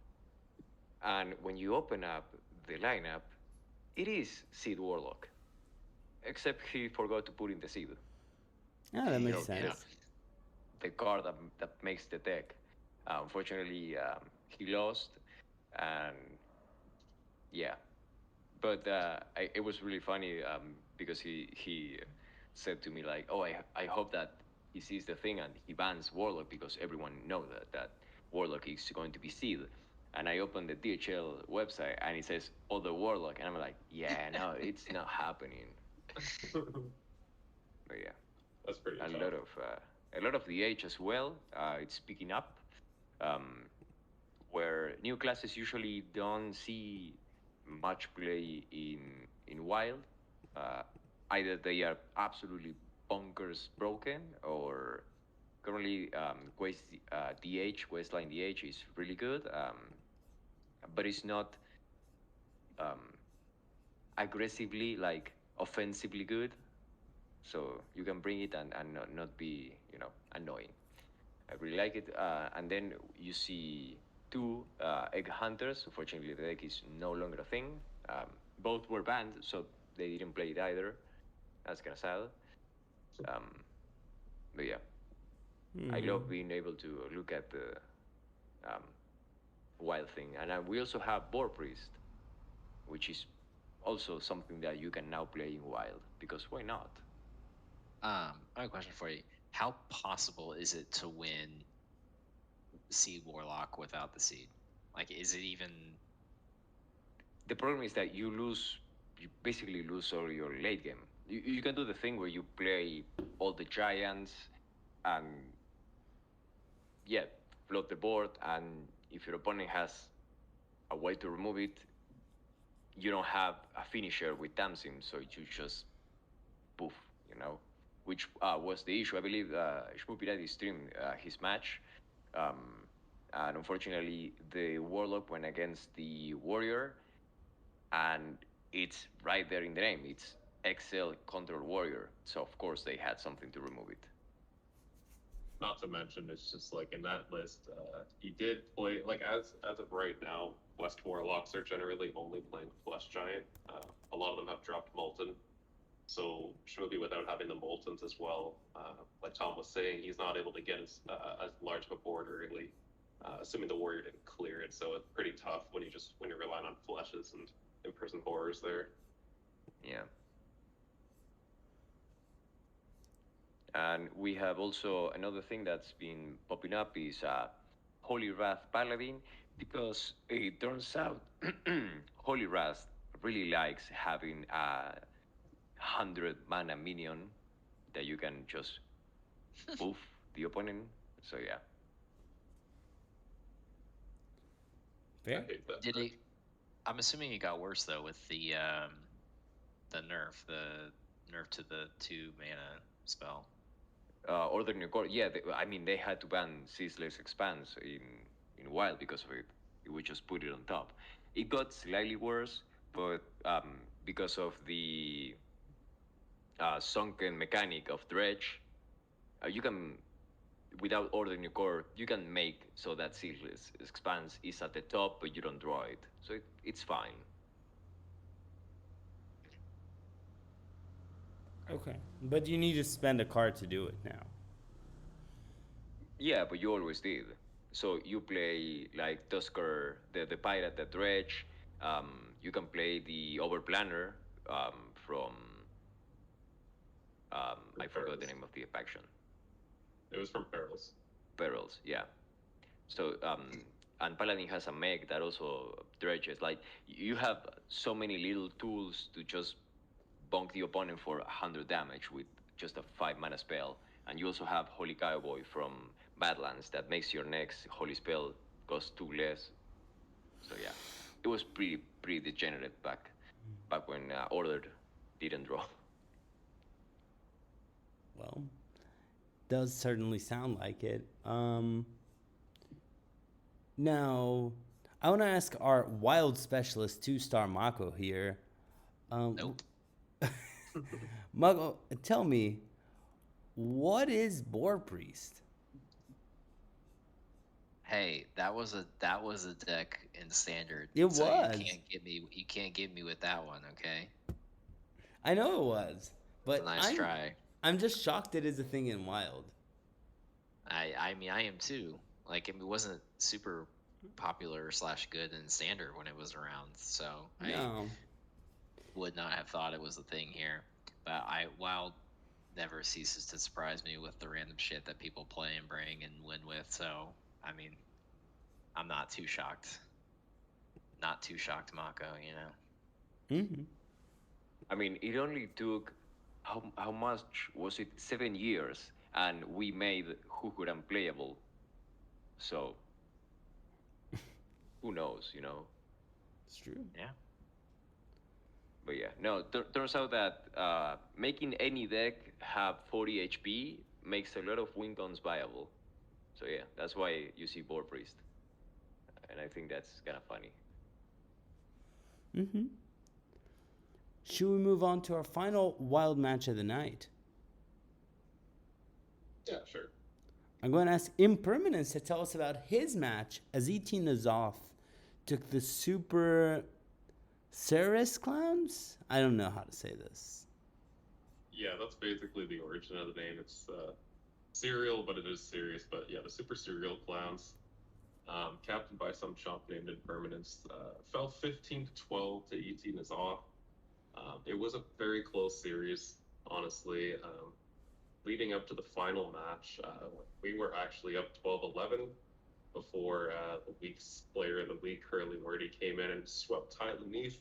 And when you open up the lineup, it is Seed Warlock. Except he forgot to put in the Seed. Yeah, that You makes know, sense. the card that makes the deck. Unfortunately, he lost, and yeah. But it was really funny because he said to me like, "Oh, I hope that he sees the thing and he bans Warlock because everyone know that Warlock is going to be seed." And I opened the THL website and it says other Warlock, and I'm like, "Yeah, no, it's not happening." But yeah, That's pretty a tough. lot of the age as well. It's picking up. Um, where new classes usually don't see much play in wild. Uh, Either they are absolutely bonkers broken, or currently DH Questline DH is really good, but it's not um, aggressively like offensively good. So you can bring it and not be annoying. I really like it. And then you see two egg hunters. Unfortunately, the egg is no longer a thing. Both were banned, so they didn't play it either. That's kind of sad. Um, but yeah, I love being able to look at the um, wild thing. And we also have Boar Priest, which is also something that you can now play in wild, because why not? I have a question for you. How possible is it to win Seed Warlock without the seed? Like, is it even? The problem is that you basically lose all your late game. You can do the thing where you play all the giants and yeah, float the board, and if your opponent has a way to remove it, you don't have a finisher with Tamsim, so you just poof, which was the issue. I believe Shmupirati streamed his match, um, and unfortunately the Warlock went against the Warrior, and it's right there in the name. It's XL Control Warrior, so of course they had something to remove it. Not to mention, it's just like in that list, he did play like as of right now. West Warlocks are generally only playing Flesh Giant. A lot of them have dropped Molten, so surely without having the Moltens as well, like Tom was saying, he's not able to get as large of a board early. Assuming the warrior didn't clear it, so it's pretty tough when you're relying on fleshes and in-person horrors there. Yeah. And we have also another thing that's been popping up is Holy Wrath Paladin, because it turns out Holy Wrath really likes having a 100 mana minion that you can just poof the opponent. So yeah. I Fair. hate that. Did it? I'm assuming it got worse though with the nerf to the 2 mana spell. Order New Core, yeah, I mean they had to ban Ceaseless Expanse in Wild because of it. We just put it on top. It got slightly worse, but because of the sunken mechanic of Dredge, you can, without Order New Core, you can make so that Ceaseless Expanse is at the top, but you don't draw it, so it's fine. Okay. But you need to spend a card to do it now. Yeah, but you always did. So you play like Tusker, the pirate, the dredge. You can play the overplanner from I forgot the Perils. name of the faction. It was from Perils. Perils, yeah. So and Paladin has a mech that also dredges. Like you have so many little tools to just bonk the opponent for 100 damage with just a 5 mana spell. And you also have Holy Cowboy from Badlands that makes your next holy spell cost 2 less. So yeah, it was pretty degenerate back when Ordered didn't draw. Well, does certainly sound like it. Now, I want to ask our wild specialist, 2-star Mako here. Nope. Mako, tell me, what is Boar Priest? Hey, that was a deck in standard. It so was. You can't get me with that one, okay? I know it was, but Nice try. I'm just shocked it is a thing in wild. I mean I am too. Like it wasn't super popular slash good in standard when it was around, so I No. would not have thought it was a thing here. But Wild never ceases to surprise me with the random shit that people play and bring and win with. So I mean, I'm not too shocked. Not too shocked, Mako. You know. Mm-hmm. I mean, it only took how much was it? 7 years, and we made Hooker unplayable. So who knows, you know? It's true. Yeah. But yeah, no. Turns out that making any deck have 40 HP makes a lot of win cons viable. So yeah, that's why you see Boar Priest, and I think that's kind of funny. Mm-hmm. Should we move on to our final wild match of the night? Yeah, sure. I'm going to ask Impermanence to tell us about his match as E.T. Nazoth took the Super Ceres Clowns? I don't know how to say this. Yeah, that's basically the origin of the name. It's cereal, but it is serious. But yeah, the Super Cereal Clowns, captained by some chump named Impermanence, fell 15-12 to ET Nazoth. It was a very close series, honestly. Leading up to the final match, we were actually up 12-11 before the week's player of the week, Curly Morty, came in and swept Tyler Neath.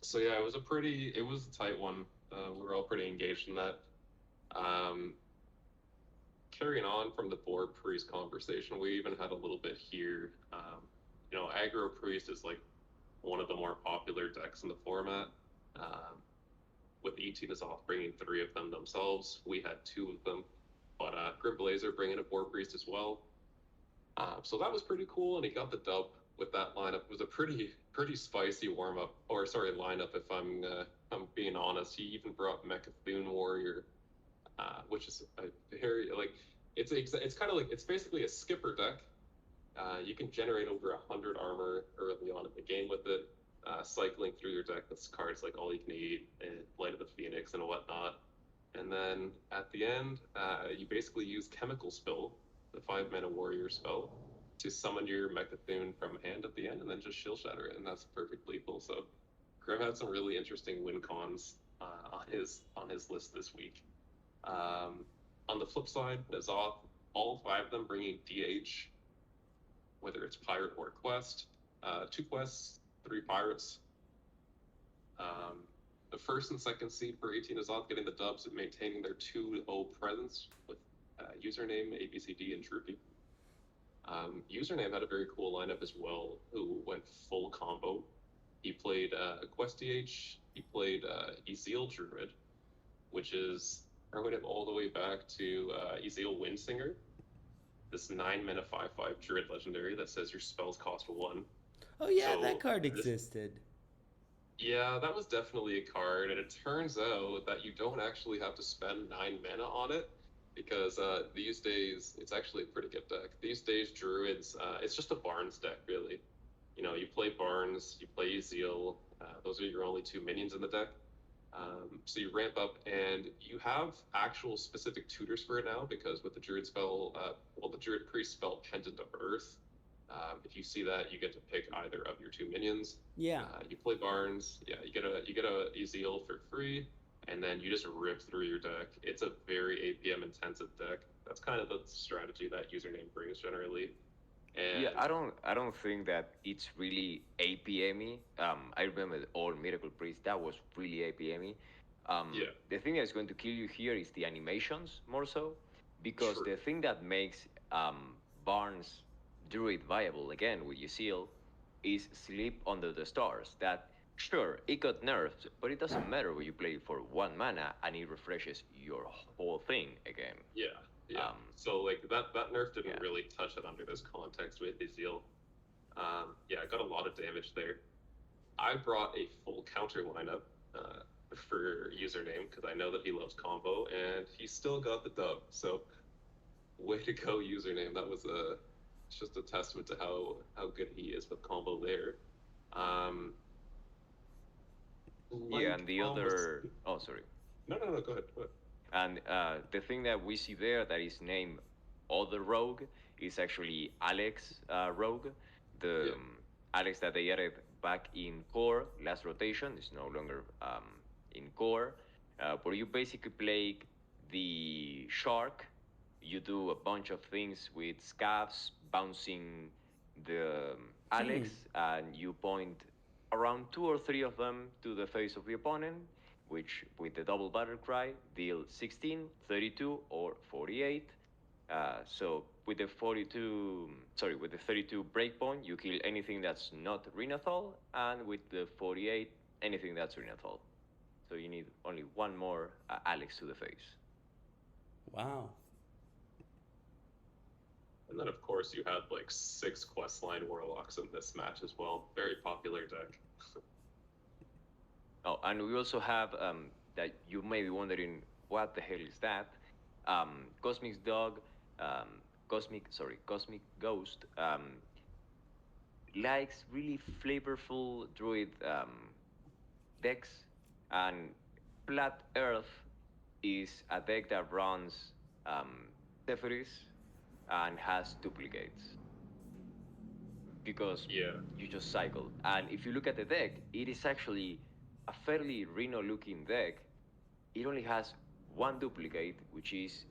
So yeah, it was a tight one. We were all pretty engaged in that. Carrying on from the Board Priest conversation, we even had a little bit here. Aggro Priest is like one of the more popular decks in the format. With ET Nazoth bringing 3 of them themselves, we had 2 of them. But Grim Blazer bringing a Board Priest as well. So that was pretty cool, and he got the dub with that lineup. It was a pretty spicy lineup. If I'm being honest, he even brought Mechathune Warrior, which is a very it's kind of like it's basically a skipper deck. You can generate over 100 armor early on in the game with it, cycling through your deck with cards like All You Can Eat and Light of the Phoenix and whatnot. And then at the end, you basically use Chemical Spill, the 5-mana warrior spell, to summon your Mechathune from hand at the end, and then just Shield Shatter it, and that's perfect lethal. So Grim had some really interesting win cons on his list this week. On the flip side, Nazoth, all 5 of them bringing DH, whether it's Pirate or Quest, 2 quests, 3 pirates. The first and second seed for 18 Nazoth getting the dubs and maintaining their 2-0 presence with username, ABCD, and Droopy. Username had a very cool lineup as well, who went full combo. He played Quest DH, he played Ezeel Druid, which is bringing him all the way back to Ezeel Windsinger, this 9-mana 5/5 Druid legendary that says your spells cost 1. Oh yeah, that card existed. Yeah, that was definitely a card, and it turns out that you don't actually have to spend 9 mana on it, because these days, it's actually a pretty good deck. These days, Druids, it's just a Barnes deck, really. You play Barnes, you play Ezeel, those are your only 2 minions in the deck. So you ramp up, and you have actual specific tutors for it now, because with the Druid spell, the Druid Priest spell Pendant of Earth, if you see that, you get to pick either of your 2 minions. Yeah. You play Barnes, yeah, you get a Ezeel for free, and then you just rip through your deck. It's a very APM intensive deck. That's kind of the strategy that username brings generally. Yeah, And I don't think that it's really APME. I remember the old Miracle Priest that was really APME. yeah, The thing that's going to kill you here is the animations more so, because true. the thing that makes Barnes Druid viable again with Yseal is Sleep Under the Stars. That sure it got nerfed, but it doesn't matter when you play it for 1 mana and it refreshes your whole thing again. Yeah, yeah. Um, So like that nerf didn't yeah. really touch it under this context with Ezreal. Yeah, I got a lot of damage there. I brought a full counter lineup for username because I know that he loves combo, and he still got the dub. So way to go, username. That was a it's just a testament to how good he is with combo there. Um, Yeah, like and the almost other. Oh, sorry. no. Go ahead. Go ahead. And the thing that we see there that is named Other Rogue is actually Alex Rogue. The Yeah, Alex that they added back in core last rotation is no longer in core. Where you basically play the shark. You do a bunch of things with scabs, bouncing the Hmm. Alex, and you point around two or three of them to the face of the opponent, which with the double battle cry deal 16, 32, or 48. So with the 42, sorry, with the 32 breakpoint, you kill anything that's not Renathal, and with the 48, anything that's Renathal. So you need only one more Alex to the face. Wow. and then of course you had like 6 questline warlocks in this match as well. Very popular deck. Oh, and we also have that you may be wondering what the hell is that? Cosmic Dog, Cosmic Ghost likes really flavorful druid decks, and Flat Earth is a deck that runs Zephyris and has duplicates because Yeah, you just cycle. And if you look at the deck, it is actually a fairly Reno looking deck. It only has one duplicate, which is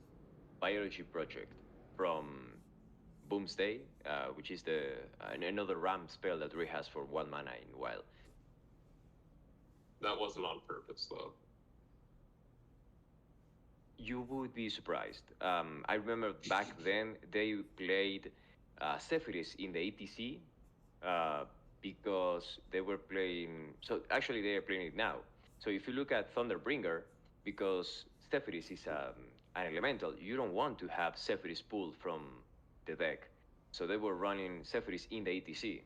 Biology Project from Boomsday, which is the another ramp spell that Ray has for 1 mana in Wild. that wasn't on purpose though. You would be surprised. I remember back then they played Sephiris in the ETC uh, because they were playing. So actually, they are playing it now. So if you look at Thunderbringer, because Sephiris is an elemental, you don't want to have Sephiris pulled from the deck. So they were running Sephiris in the ETC,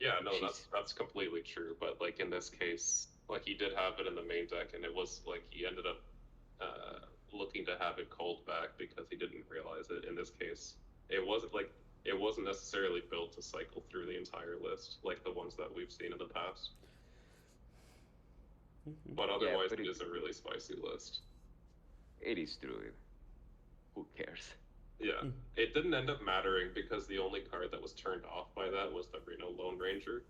Yeah, no, which is that's completely true. But like in this case, like he did have it in the main deck, and it was like he ended up looking to have it called back because he didn't realize it. In this case, it wasn't necessarily built to cycle through the entire list like the ones that we've seen in the past. But yeah, otherwise, but it is a really spicy list. it is true. Who cares? Yeah, it didn't end up mattering because the only card that was turned off by that was the Reno Lone Ranger.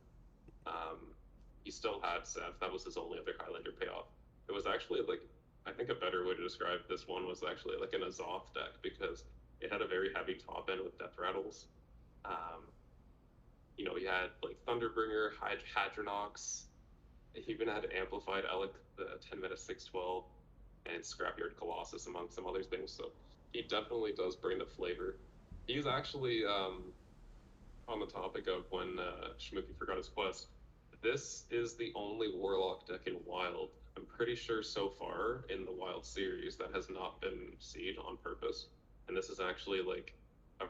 Um, he still had Seth. That was his only other Highlander payoff. It was actually like I think a better way to describe this one was actually like an Azoth deck because it had a very heavy top end with Death Rattles. Um, you had like Thunderbringer, Hadronox. He even had Amplified Alec, the 10 mana 6/12, and Scrapyard Colossus among some other things. So he definitely does bring the flavor. He's actually on the topic of when Shmuki forgot his quest. This is the only Warlock deck in Wild, I'm pretty sure so far in the Wild series, that has not been seed on purpose. And this is actually like a